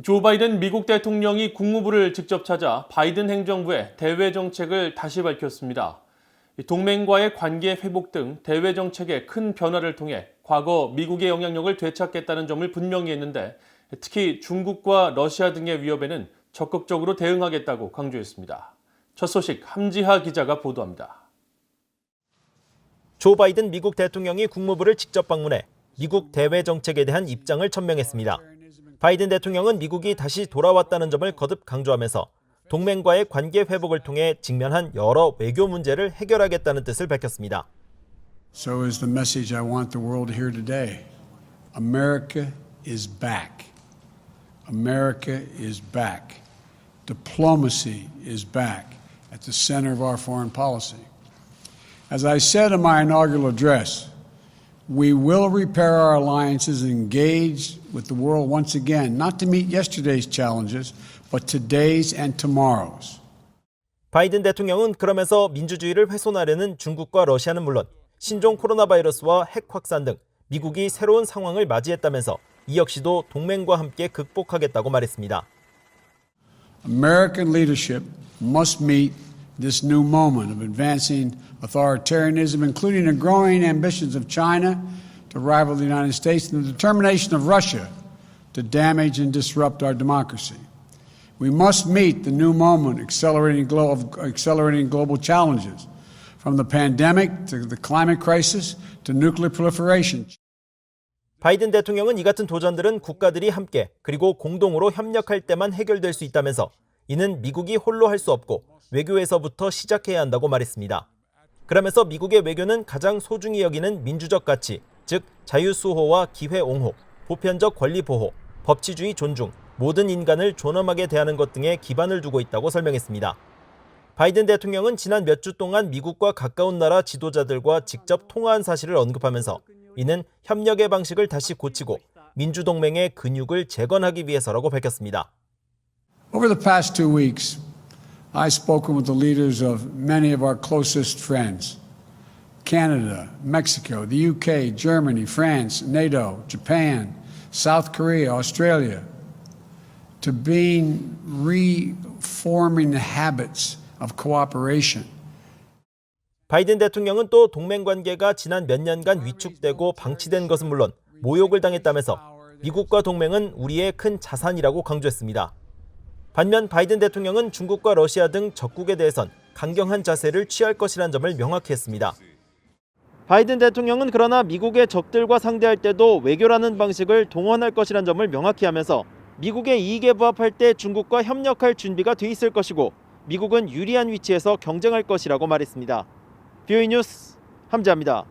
조 바이든 미국 대통령이 국무부를 직접 찾아 바이든 행정부의 대외 정책을 다시 밝혔습니다. 동맹과의 관계 회복 등 대외 정책의 큰 변화를 통해 과거 미국의 영향력을 되찾겠다는 점을 분명히 했는데, 특히 중국과 러시아 등의 위협에는 적극적으로 대응하겠다고 강조했습니다. 첫 소식 함지하 기자가 보도합니다. 조 바이든 미국 대통령이 국무부를 직접 방문해 미국 대외 정책에 대한 입장을 천명했습니다. 바이든 대통령은 미국이 다시 돌아왔다는 점을 거듭 강조하면서 동맹과의 관계 회복을 통해 직면한 여러 외교 문제를 해결하겠다는 뜻을 밝혔습니다. So is the message I want the world to hear today. America is back. America is back. Diplomacy is back at the center of our foreign policy. As I said in my inaugural address, we will repair our alliances and engage with the world once again, not to meet yesterday's challenges, but today's and tomorrow's. 바이든 대통령은 그러면서 민주주의를 훼손하려는 중국과 러시아는 물론 신종 코로나 바이러스와 핵 확산 등 미국이 새로운 상황을 맞이했다면서 이 역시도 동맹과 함께 극복하겠다고 말했습니다. American leadership must meet this new moment of advancing authoritarianism, including the growing ambitions of China to rival the United States and the determination of Russia to damage and disrupt our democracy. We must meet the new moment accelerating global challenges, from the pandemic to the climate crisis to nuclear proliferation. 바이든 대통령은 이 같은 도전들은 국가들이 함께 그리고 공동으로 협력할 때만 해결될 수 있다면서 이는 미국이 홀로 할 수 없고 외교에서부터 시작해야 한다고 말했습니다. 그러면서 미국의 외교는 가장 소중히 여기는 민주적 가치, 즉 자유수호와 기회 옹호, 보편적 권리 보호, 법치주의 존중, 모든 인간을 존엄하게 대하는 것 등에 기반을 두고 있다고 설명했습니다. 바이든 대통령은 지난 몇 주 동안 미국과 가까운 나라 지도자들과 직접 통화한 사실을 언급하면서 이는 협력의 방식을 다시 고치고 민주동맹의 근육을 재건하기 위해서라고 밝혔습니다. Over the past 2 weeks, I've spoken with the leaders of many of our closest friends: Canada, Mexico, the UK, Germany, France, NATO, Japan, South Korea, Australia, to being reforming the habits of cooperation. 바이든 대통령은 또 동맹 관계가 지난 몇 년간 위축되고 방치된 것은 물론 모욕을 당했다면서 미국과 동맹은 우리의 큰 자산이라고 강조했습니다. 반면 바이든 대통령은 중국과 러시아 등 적국에 대해선 강경한 자세를 취할 것이라는 점을 명확히 했습니다. 바이든 대통령은 그러나 미국의 적들과 상대할 때도 외교라는 방식을 동원할 것이라는 점을 명확히 하면서 미국의 이익에 부합할 때 중국과 협력할 준비가 돼 있을 것이고 미국은 유리한 위치에서 경쟁할 것이라고 말했습니다. BOE 뉴스 함지하입니다.